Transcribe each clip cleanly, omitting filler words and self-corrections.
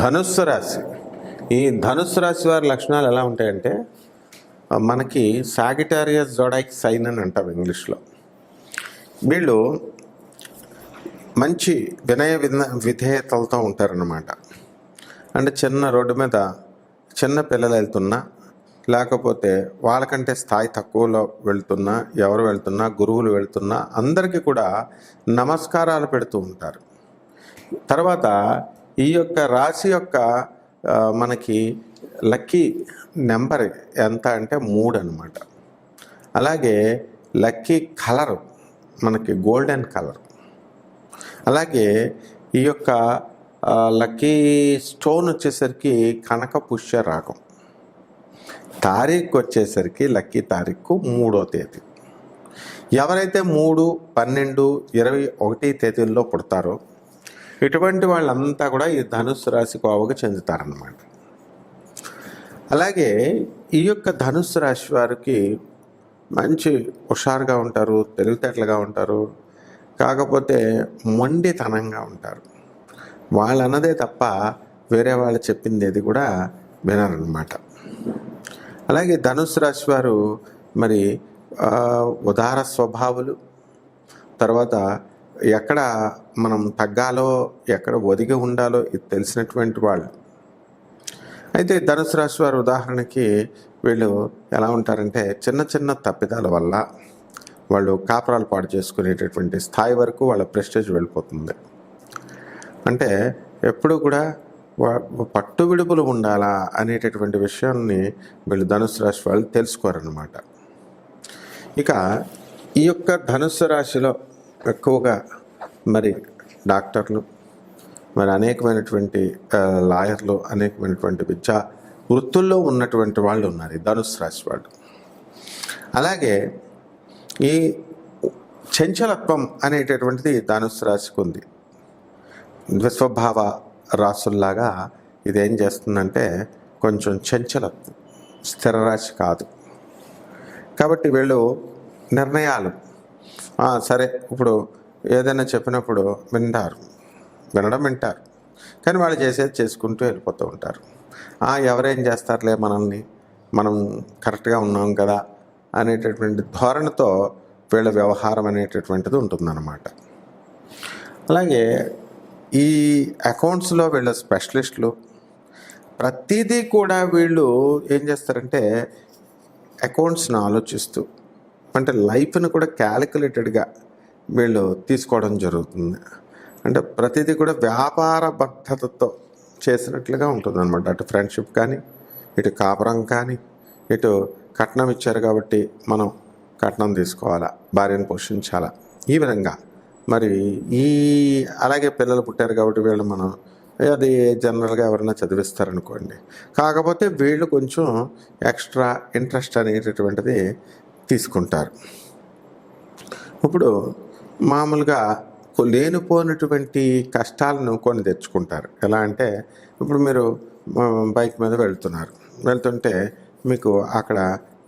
ధనుస్సు రాశి. ఈ ధనుస్సు రాశి వారి లక్షణాలు ఎలా ఉంటాయంటే, మనకి సాగిటారియస్ జోడాయిక్ సైన్ అని అంటాం ఇంగ్లీష్లో. వీళ్ళు మంచి విధేయతలతో ఉంటారన్నమాట. అంటే చిన్న రోడ్డు మీద చిన్న పిల్లలు వెళ్తున్నా, లేకపోతే వాళ్ళకంటే స్థాయి తక్కువలో వెళ్తున్నా, ఎవరు వెళ్తున్నా, గురువులు వెళ్తున్నా అందరికీ కూడా నమస్కారాలు పెడుతూ ఉంటారు. తర్వాత ఈ యొక్క రాశి యొక్క మనకి లక్కీ నెంబర్ ఎంత అంటే 3 అన్నమాట. అలాగే లక్కీ కలర్ మనకి గోల్డెన్ కలర్. అలాగే ఈ యొక్క లక్కీ స్టోన్ వచ్చేసరికి కనక పుష్య రాగం. తారీఖు వచ్చేసరికి లక్కీ తారీఖు 3వ తేదీ. ఎవరైతే 3, 12, 21 తేదీల్లో పుడతారో ఇటువంటి వాళ్ళంతా కూడా ఈ ధనుస్సు రాశి కోవకు చెందుతారన్నమాట. అలాగే ఈ యొక్క ధనుస్సు రాశి వారికి మంచి హుషారుగా ఉంటారు, తెలివితేటలుగా ఉంటారు, కాకపోతే మొండితనంగా ఉంటారు. వాళ్ళు అన్నదే తప్ప వేరే వాళ్ళు చెప్పింది ఏది కూడా వినరన్నమాట. అలాగే ధనుస్సు రాశి వారు మరి ఉదార స్వభావులు, తర్వాత ఎక్కడ మనం తగ్గాలో ఎక్కడ ఒదిగి ఉండాలో ఇది తెలిసినటువంటి వాళ్ళు. అయితే ధనుస్సు రాశి వారు ఉదాహరణకి వీళ్ళు ఎలా ఉంటారంటే, చిన్న చిన్న తప్పిదాల వల్ల వాళ్ళు కాపురాలు పాడు చేసుకునేటటువంటి స్థాయి వరకు వాళ్ళ ప్రెస్టేజ్ వెళ్ళిపోతుంది. అంటే ఎప్పుడు కూడా పట్టు విడుపులు ఉండాలా అనేటటువంటి విషయాన్ని వీళ్ళు ధనుస్సు రాశి వాళ్ళు తెలుసుకోరన్నమాట. ఇక ఈ యొక్క ధనుస్సు రాశిలో ఎక్కువగా మరి డాక్టర్లు, మరి అనేకమైనటువంటి లాయర్లు, అనేకమైనటువంటి విద్యా వృత్తుల్లో ఉన్నటువంటి వాళ్ళు ఉన్నారు ఈ ధనుస్సు రాశి వాళ్ళు. అలాగే ఈ చంచలత్వం అనేటటువంటిది ధనుస్సు రాశికి ఉంది. ద్విస్వభావ రాసుల్లాగా ఇది ఏం చేస్తుందంటే కొంచెం చంచలత్వం, స్థిర రాశి కాదు. కాబట్టి వీళ్ళు నిర్ణయాలు సరే ఇప్పుడు ఏదైనా చెప్పినప్పుడు వినడం, కానీ వాళ్ళు చేసేది చేసుకుంటూ వెళ్ళిపోతూ ఉంటారు. ఎవరేం చేస్తారులే, మనం కరెక్ట్గా ఉన్నాం కదా అనేటటువంటి ధోరణితో వీళ్ళ వ్యవహారం అనేటటువంటిది ఉంటుందన్నమాట. అలాగే ఈ అకౌంట్స్లో వీళ్ళ స్పెషలిస్టులు. ప్రతిదీ కూడా వీళ్ళు ఏం చేస్తారంటే అకౌంట్స్ని ఆలోచిస్తూ, అంటే లైఫ్ని కూడా క్యాలిక్యులేటెడ్గా వీళ్ళు తీసుకోవడం జరుగుతుంది. అంటే ప్రతిదీ కూడా వ్యాపార బద్ధతతో చేసినట్లుగా ఉంటుందన్నమాట. అటు ఫ్రెండ్షిప్ కానీ, ఇటు కాపురం కానీ, ఇటు కట్నం ఇచ్చారు కాబట్టి మనం కట్నం తీసుకోవాలా, భార్యను పోషించాలా, ఈ విధంగా. మరి అలాగే పిల్లలు పుట్టారు కాబట్టి వీళ్ళు మనం అది జనరల్గా ఎవరైనా చదివిస్తారనుకోండి, కాకపోతే వీళ్ళు కొంచెం ఎక్స్ట్రా ఇంట్రెస్ట్ అనేటటువంటిది తీసుకుంటారు. ఇప్పుడు మామూలుగా లేనిపోయినటువంటి కష్టాలను కొన్ని తెచ్చుకుంటారు. ఎలా అంటే, ఇప్పుడు మీరు బైక్ మీద వెళ్తుంటే మీకు అక్కడ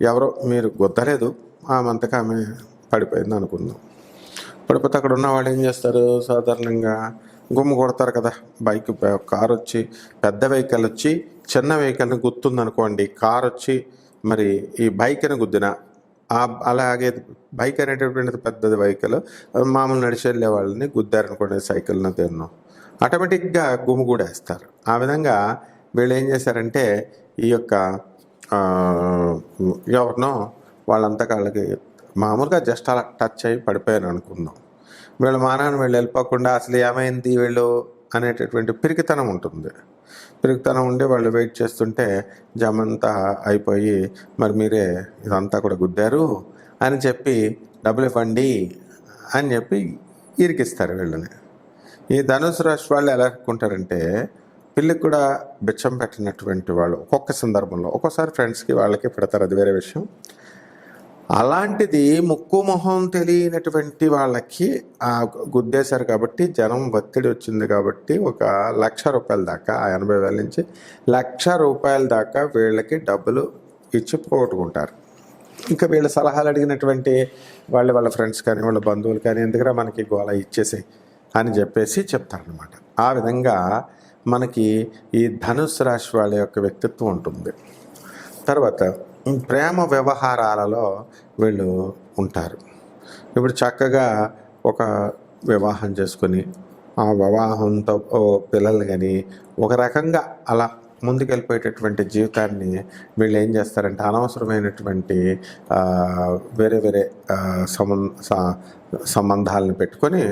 ఎవరో మీరు గుద్దలేదు, ఆమె పడిపోయింది అనుకుందాం. పడిపోతే అక్కడ ఉన్నవాళ్ళు ఏం చేస్తారు, సాధారణంగా గుమ్మ కొడతారు కదా. కారు వచ్చి, పెద్ద వెహికల్ వచ్చి చిన్న వెహికల్ని గుర్తుందనుకోండి, కారు వచ్చి మరి ఈ బైక్ని గుద్దిన, అలాగే బైక్ అనేటటువంటిది పెద్దది వెహికల్, మామూలు నడిచి వెళ్ళే వాళ్ళని గుద్దారనుకోండి, సైకిల్ని తిన్నాం, ఆటోమేటిక్గా గుమ్మ కూడా వేస్తారు. ఆ విధంగా వీళ్ళు ఏం చేశారంటే ఈ యొక్క ఎవరినో వాళ్ళంతా వాళ్ళకి మామూలుగా జస్ట్ అలా టచ్ అయ్యి పడిపోయారు అనుకుందాం. వీళ్ళ మానాన్ని వీళ్ళు వెళ్ళిపోకుండా అసలు ఏమైంది వీళ్ళు అనేటటువంటి పిరికితనం ఉంటుంది. పిరికితనం ఉండి వాళ్ళు వెయిట్ చేస్తుంటే జమంతా అయిపోయి, మరి మీరే ఇదంతా కూడా గుద్దారు అని చెప్పి డబ్బులు ఇవ్వండి అని చెప్పి ఇరికిస్తారు వీళ్ళని. ఈ ధనుసు రాశి వాళ్ళు ఎలా అనుకుంటారంటే, పిల్లికి కూడా బిచ్చం పెట్టినటువంటి వాళ్ళు ఒక్కొక్క సందర్భంలో, ఒక్కోసారి ఫ్రెండ్స్కి వాళ్ళకి పెడతారు, అది వేరే విషయం. అలాంటిది ముక్కు మొహం తెలియనటువంటి వాళ్ళకి గుద్దేశారు కాబట్టి, జనం ఒత్తిడి వచ్చింది కాబట్టి, ఒక ₹1,00,000 దాకా, 80,000 నుంచి ₹1,00,000 దాకా వీళ్ళకి డబ్బులు ఇచ్చి పోగొట్టుకుంటారు. ఇంకా వీళ్ళ సలహాలు అడిగినటువంటి వాళ్ళ ఫ్రెండ్స్ కానీ, వాళ్ళ బంధువులు కానీ, ఎందుకురా మనకి గోళ ఇచ్చేసి అని చెప్పేసి చెప్తారనమాట. ఆ విధంగా మనకి ఈ ధనుస్సు రాశి వాళ్ళ యొక్క వ్యక్తిత్వం ఉంటుంది. తర్వాత ప్రేమ వ్యవహారాలలో వీళ్ళు ఉంటారు. ఇప్పుడు చక్కగా ఒక వివాహం చేసుకొని ఆ వివాహంతో పిల్లలు కానీ ఒక రకంగా అలా ముందుకెళ్ళిపోయేటటువంటి జీవితాన్ని వీళ్ళు ఏం చేస్తారంటే అనవసరమైనటువంటి వేరే వేరే సంబంధాలను పెట్టుకొని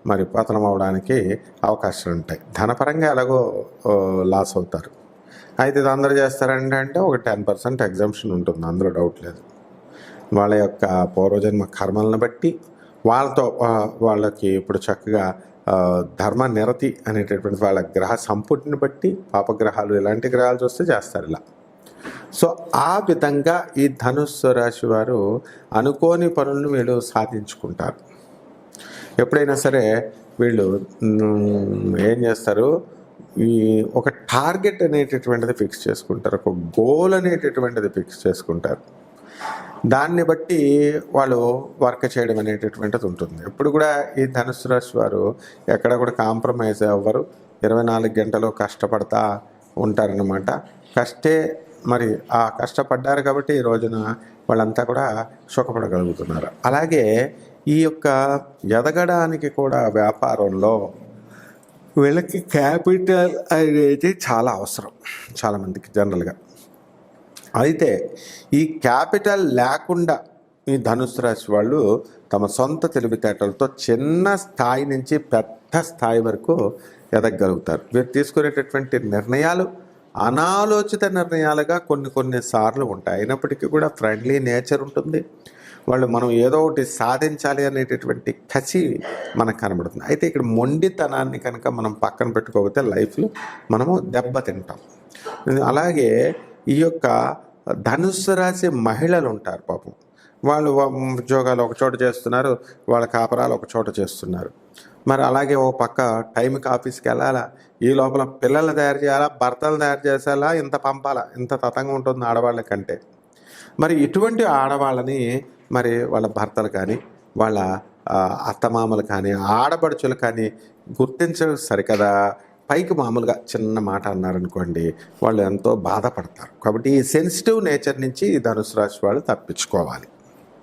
మరి పతనం అవడానికి అవకాశాలు ఉంటాయి. ధనపరంగా ఎలాగో లాస్ అవుతారు. అయితే ఇది అందరూ చేస్తారంటే ఒక 10% ఎగ్జామ్షన్ ఉంటుంది, అందులో డౌట్ లేదు. వాళ్ళ యొక్క పూర్వజన్మ కర్మలను బట్టి వాళ్ళకి ఇప్పుడు చక్కగా ధర్మ నిరతి అనేటటువంటి వాళ్ళ గ్రహ సంపుటిని బట్టి పాపగ్రహాలు ఇలాంటి గ్రహాలు చూస్తే చేస్తారు ఇలా. సో ఆ విధంగా ఈ ధనుస్సు రాశి వారు అనుకోని పనులను వీళ్ళు సాధించుకుంటారు. ఎప్పుడైనా సరే వీళ్ళు ఏం చేస్తారు, ఈ ఒక టార్గెట్ అనేటటువంటిది ఫిక్స్ చేసుకుంటారు, ఒక గోల్ అనేటటువంటిది ఫిక్స్ చేసుకుంటారు. దాన్ని బట్టి వాళ్ళు వర్క్ చేయడం అనేటటువంటిది ఉంటుంది. ఎప్పుడు కూడా ఈ ధనుస్సు రాశి వారు ఎక్కడ కూడా కాంప్రమైజ్ అవ్వరు. 24 గంటలు కష్టపడతా ఉంటారన్నమాట. మరి ఆ కష్టపడ్డారు కాబట్టి ఈ రోజున వాళ్ళంతా కూడా సుఖపడగలుగుతున్నారు. అలాగే ఈ యొక్క ఎదగడానికి కూడా వ్యాపారంలో వీళ్ళకి క్యాపిటల్ అనేది చాలా అవసరం చాలామందికి జనరల్గా. అయితే ఈ క్యాపిటల్ లేకుండా ఈ ధనుస్సు రాశి వాళ్ళు తమ సొంత తెలివితేటలతో చిన్న స్థాయి నుంచి పెద్ద స్థాయి వరకు ఎదగలుగుతారు. వీరు తీసుకునేటటువంటి నిర్ణయాలు అనాలోచిత నిర్ణయాలుగా కొన్ని సార్లు ఉంటాయి. అయినప్పటికీ కూడా ఫ్రెండ్లీ నేచర్ ఉంటుంది. మనం ఏదో ఒకటి సాధించాలి అనేటటువంటి కసి మనకు కనబడుతుంది. అయితే ఇక్కడ మొండితనాన్ని కనుక మనం పక్కన పెట్టుకోకపోతే లైఫ్లో మనము దెబ్బతింటాం. అలాగే ఈ యొక్క ధనుస్సు రాశి మహిళలు ఉంటారు పాపం. వాళ్ళు ఉద్యోగాలు ఒక చోట చేస్తున్నారు, వాళ్ళ కాపరాలు ఒక చోట చేస్తున్నారు. మరి అలాగే ఓ పక్క టైంకి ఆఫీస్కి వెళ్ళాలా, ఈ లోపల పిల్లలు తయారు చేయాలా, భర్తలు తయారు చేసేలా, ఇంత పంపాలా, ఇంత తతంగా ఉంటుంది ఆడవాళ్ళ కంటే. మరి ఇటువంటి ఆడవాళ్ళని మరి వాళ్ళ భర్తలు కానీ వాళ్ళ అత్తమామలు కానీ ఆడపడుచులు కానీ గుర్తించడం సరికదా. పైకి మామూలుగా చిన్న మాట అన్నారనుకోండి, వాళ్ళు ఎంతో బాధపడతారు. కాబట్టి ఈ సెన్సిటివ్ నేచర్ నుంచి ఈ ధనుసు రాశి వాళ్ళు తప్పించుకోవాలి.